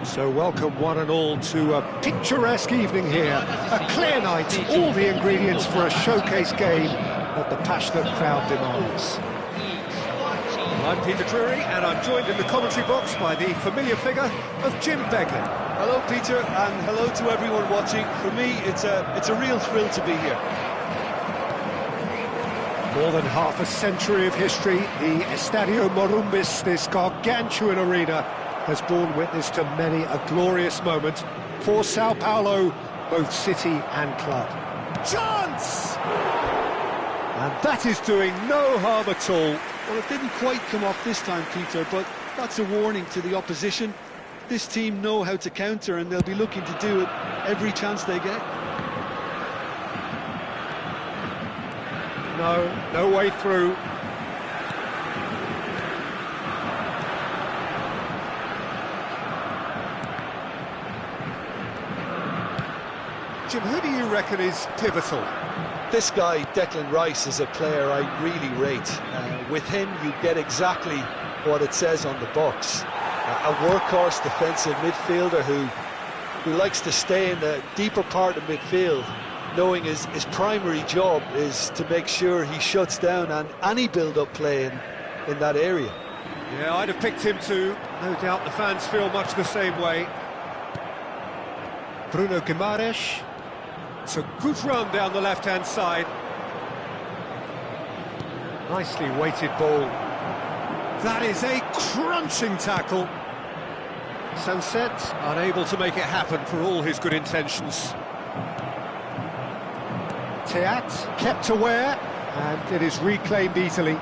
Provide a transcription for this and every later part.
So welcome one and all to a picturesque evening here. A clear night, all the ingredients for a showcase game that the passionate crowd demands. I'm Peter Drury, and I'm joined in the commentary box by the familiar figure of Jim Beglin. Hello Peter, and hello to everyone watching. For me, it's a real thrill to be here. More than half a century of history, the Estadio Morumbis, this gargantuan arena, has borne witness to many a glorious moment for Sao Paulo, both city and club. Chance! And that is doing no harm at all. Well, it didn't quite come off this time, Peter, but that's a warning to the opposition. This team know how to counter, and they'll be looking to do it every chance they get. No way through. Jim, who do you reckon is pivotal? This guy, Declan Rice, is a player I really rate. With him, you get exactly what it says on the box. A workhorse defensive midfielder who likes to stay in the deeper part of midfield, knowing his primary job is to make sure he shuts down any build-up play in that area. Yeah, I'd have picked him too. No doubt the fans feel much the same way. Bruno Guimaraes. It's a good run down the left-hand side. Nicely weighted ball. That is a crunching tackle. Sunset unable to make it happen for all his good intentions. Teat kept aware, and it is reclaimed easily.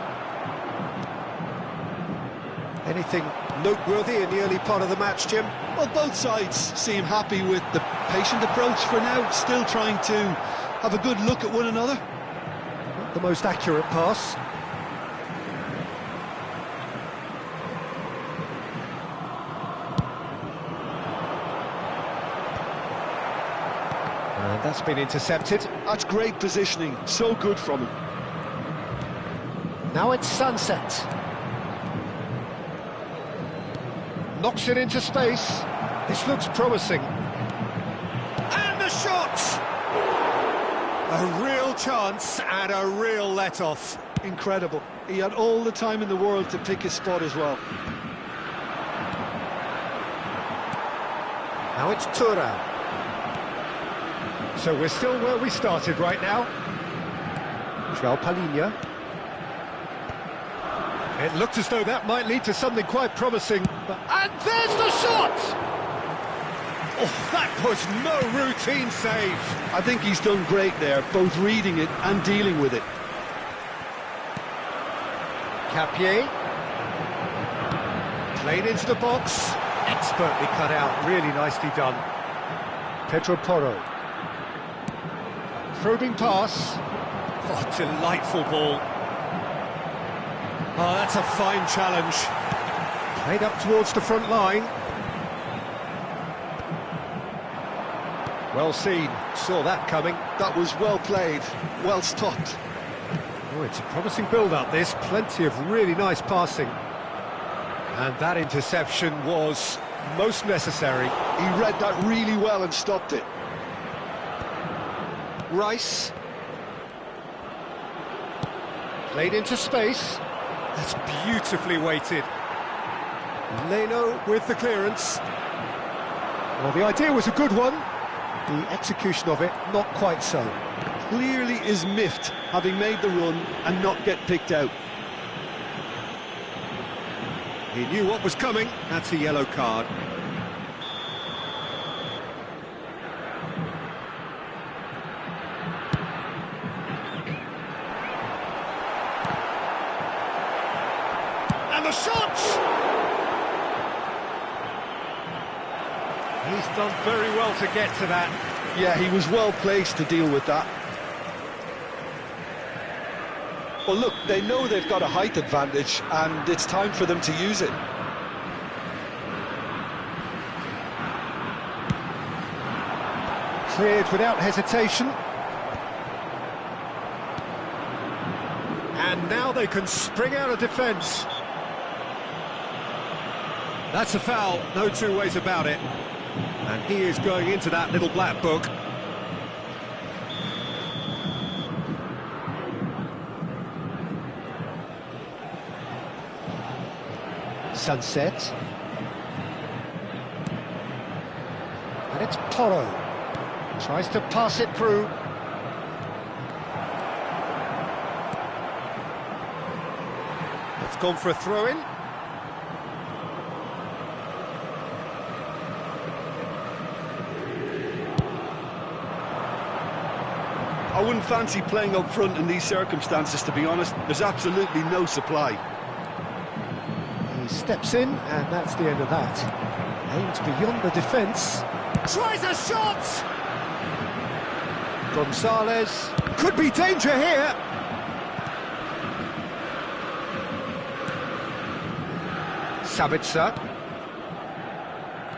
Anything noteworthy in the early part of the match, Jim? Well, both sides seem happy with the patient approach for now, still trying to have a good look at one another. Not the most accurate pass. And that's been intercepted. That's great positioning, so good from him. Now it's Sunset. Knocks it into space. This looks promising. And the shot! A real chance and a real let-off. Incredible. He had all the time in the world to pick his spot as well. Now it's Thuram. So we're still where we started right now. João Palhinha. It looked as though that might lead to something quite promising. And there's the shot! Oh, that was no routine save. I think he's done great there, both reading it and dealing with it. Capier. Played into the box. Expertly cut out, really nicely done. Pedro Porro. Probing pass. Oh, delightful ball. Oh, that's a fine challenge. Played up towards the front line. Well seen, saw that coming. That was well played, well stopped. Oh, it's a promising build-up, this. Plenty of really nice passing. And that interception was most necessary. He read that really well and stopped it. Rice. Played into space. That's beautifully weighted. Leno with the clearance. Well, the idea was a good one. The execution of it, not quite so. Clearly is miffed, having made the run and not get picked out. He knew what was coming. That's a yellow card. And the shot! He's done very well to get to that. Yeah, he was well placed to deal with that. Well, look, they know they've got a height advantage, and it's time for them to use it. Cleared without hesitation. And now they can spring out of defence. That's a foul, no two ways about it. And he is going into that little black book. Sunset. And it's Porro. Tries to pass it through. It's gone for a throw-in. I wouldn't fancy playing up front in these circumstances, to be honest. There's absolutely no supply. He steps in, and that's the end of that. Aimed beyond the defence. Tries a shot! Gonzalez. Could be danger here. Sabitzer.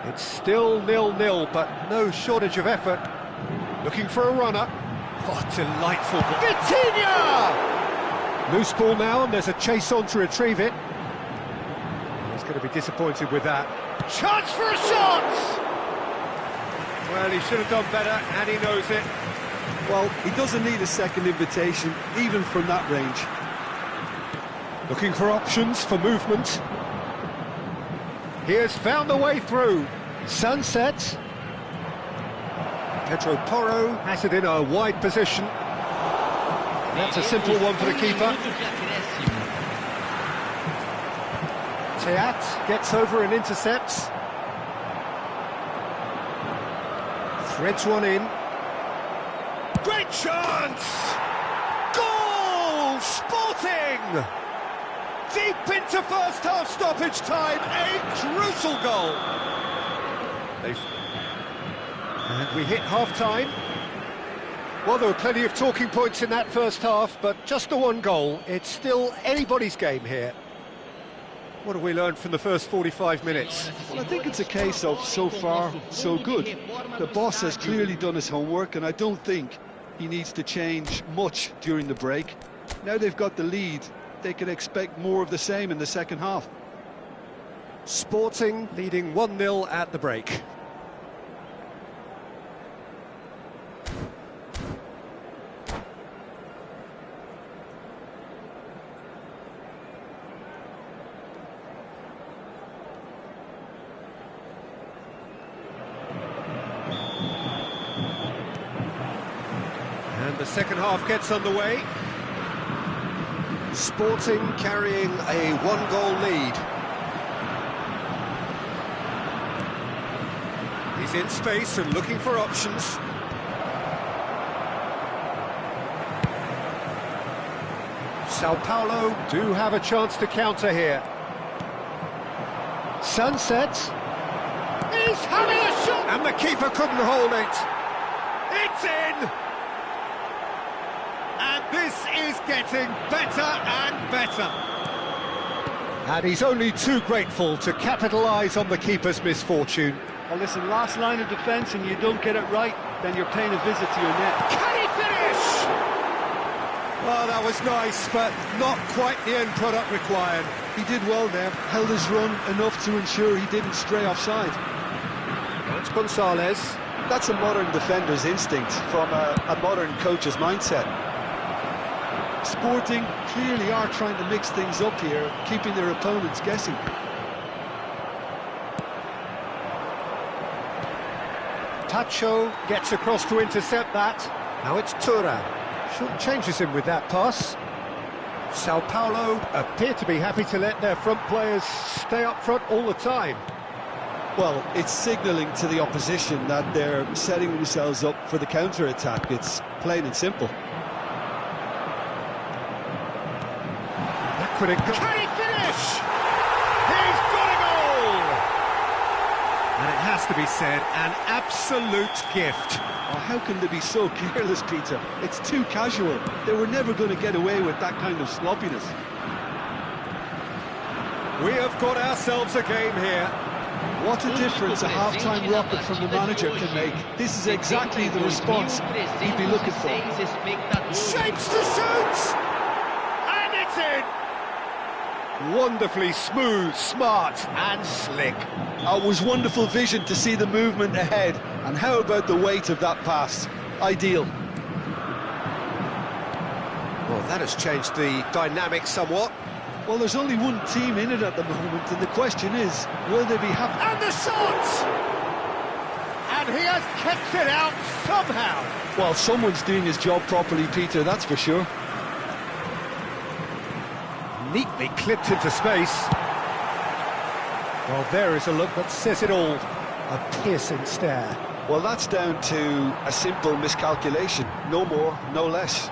It's still 0-0, but no shortage of effort. Looking for a runner. Oh, delightful. Vitinha! Loose ball now, and there's a chase on to retrieve it. He's going to be disappointed with that. Chance for a shot! Well, he should have done better, and he knows it. Well, he doesn't need a second invitation, even from that range. Looking for options for movement. He has found the way through. Sunset. Pedro Porro has it in a wide position. That's a simple one for the keeper. Teat gets over and intercepts. Threads one in. Great chance! Goal! Sporting! Deep into first half stoppage time, a crucial goal. And we hit half-time. Well, there were plenty of talking points in that first half, but just the one goal. It's still anybody's game here. What have we learned from the first 45 minutes? Well, I think it's a case of so far, so good. The boss has clearly done his homework, and I don't think he needs to change much during the break. Now they've got the lead, they can expect more of the same in the second half. Sporting leading 1-0 at the break. And the second half gets underway. Sporting carrying a one-goal lead. He's in space and looking for options. Sao Paulo do have a chance to counter here. Sunset. He's having a shot! And the keeper couldn't hold it. It's in! And this is getting better and better. And he's only too grateful to capitalise on the keeper's misfortune. Well, listen, last line of defence and you don't get it right, then you're paying a visit to your net. Can he finish? Well, that was nice, but not quite the end product required. He did well there, held his run enough to ensure he didn't stray offside. That's Gonzalez. That's a modern defender's instinct from a modern coach's mindset. Sporting clearly are trying to mix things up here, keeping their opponents guessing. Tacho gets across to intercept that. Now it's Tura. Short changes him with that pass. Sao Paulo appear to be happy to let their front players stay up front all the time. Well, it's signalling to the opposition that they're setting themselves up for the counter-attack. It's plain and simple. Can he finish? He's got a goal! And it has to be said, an absolute gift. Oh, how can they be so careless, Peter? It's too casual. They were never going to get away with that kind of sloppiness. We have got ourselves a game here. What a difference a half-time rocket from the manager can make. This is exactly the response he'd be looking for. Shapes to shoot! And it's in! Wonderfully smooth, smart and slick. It was wonderful vision to see the movement ahead. And how about the weight of that pass? Ideal. Well, that has changed the dynamic somewhat. Well, there's only one team in it at the moment, and the question is, will they be happy? And the shot! And he has kept it out somehow. Well, someone's doing his job properly, Peter, that's for sure. Neatly clipped into space. Well, there is a look that says it all. A piercing stare. Well, that's down to a simple miscalculation. No more, no less.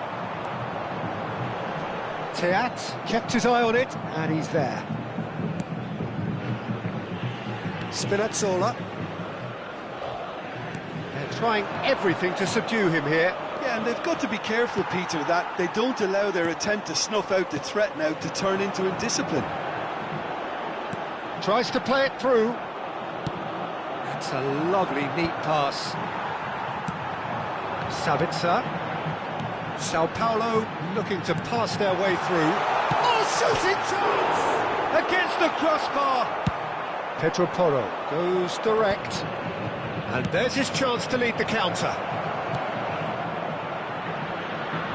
Teat kept his eye on it, and he's there. Spinazzola. They're trying everything to subdue him here. Yeah, and they've got to be careful, Peter, that they don't allow their attempt to snuff out the threat now to turn into indiscipline. Tries to play it through. That's a lovely, neat pass. Sabitzer. Sao Paulo looking to pass their way through. Oh, shooting chance! Against the crossbar. Pedro Porro goes direct. And there's his chance to lead the counter.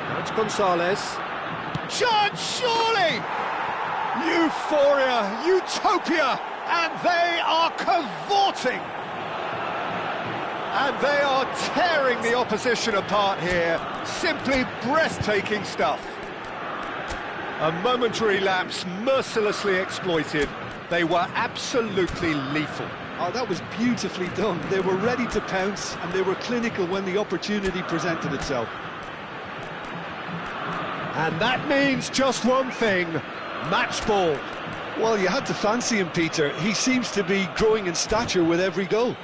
Now it's Gonzalez. Chance, surely! Euphoria, utopia, and they are cavorting. And they are tearing the opposition apart here. Simply breathtaking stuff. A momentary lapse mercilessly exploited. They were absolutely lethal. Oh, that was beautifully done. They were ready to pounce, and they were clinical when the opportunity presented itself. And that means just one thing, match ball. Well, you had to fancy him, Peter. He seems to be growing in stature with every goal.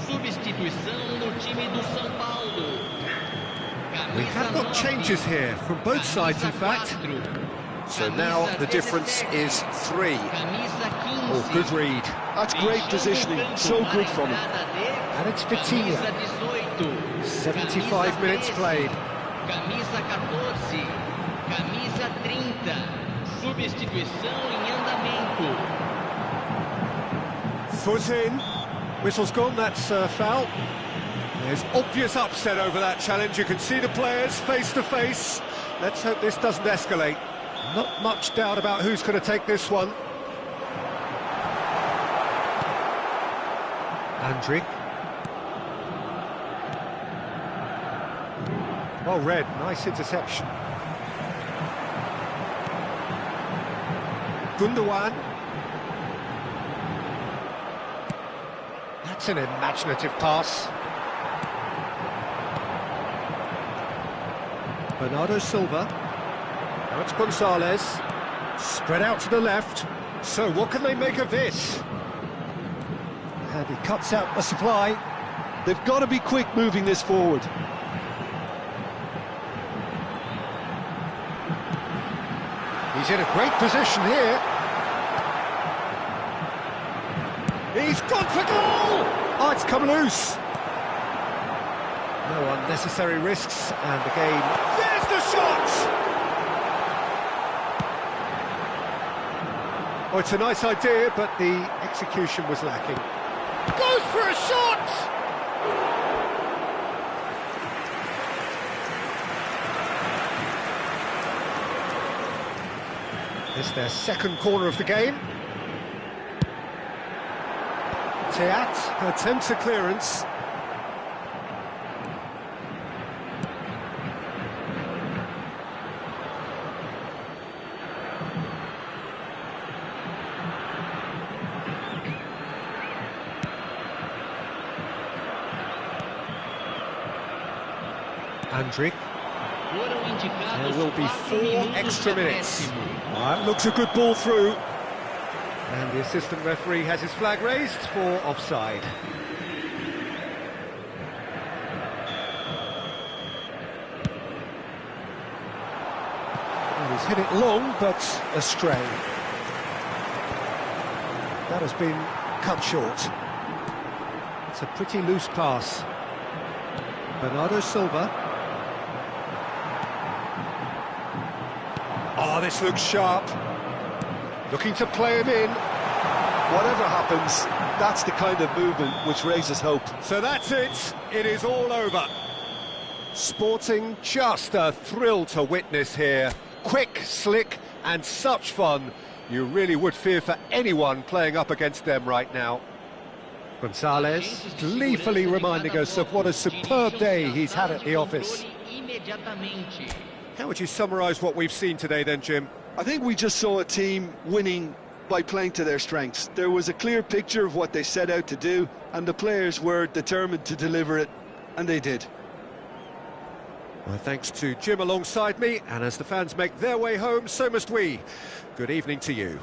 Substituição no time do São Paulo. We have got changes here from both sides, in fact. So now the difference is 3. Oh, good read. That's great positioning, so good from him. And it's Vitinha. 75 minutes played. Camisa 14, camisa 30. Substituição em andamento. Foot in. Whistle's gone, that's foul. There's obvious upset over that challenge. You can see the players face to face. Let's hope this doesn't escalate. Not much doubt about who's going to take this one. Andrić. Well read, nice interception. Gundogan. That's an imaginative pass. Bernardo Silva. Now it's Gonzalez. Spread out to the left. So what can they make of this? And he cuts out the supply. They've got to be quick moving this forward. He's in a great position here. He's gone for goal! Oh, it's come loose. No unnecessary risks, and the game... There's the shot! Oh, it's a nice idea, but the execution was lacking. Goes for a shot! It's their second corner of the game. Teat attempts a clearance. Andrić. Foram indicados There will be 4 4 minutos de extra minutes. acréscimo. That looks a good ball through. And the assistant referee has his flag raised for offside. Well, he's hit it long, but astray. That has been cut short. It's a pretty loose pass. Bernardo Silva. Oh, this looks sharp. Looking to play him in. Whatever happens, that's the kind of movement which raises hope. So that's it. It is all over. Sporting, just a thrill to witness here. Quick, slick, and such fun. You really would fear for anyone playing up against them right now. Gonzalez gleefully reminding us of what a superb day he's had at the office. How would you summarise what we've seen today then, Jim? I think we just saw a team winning by playing to their strengths. There was a clear picture of what they set out to do, and the players were determined to deliver it, and they did. Well, thanks to Jim alongside me, and as the fans make their way home, so must we. Good evening to you.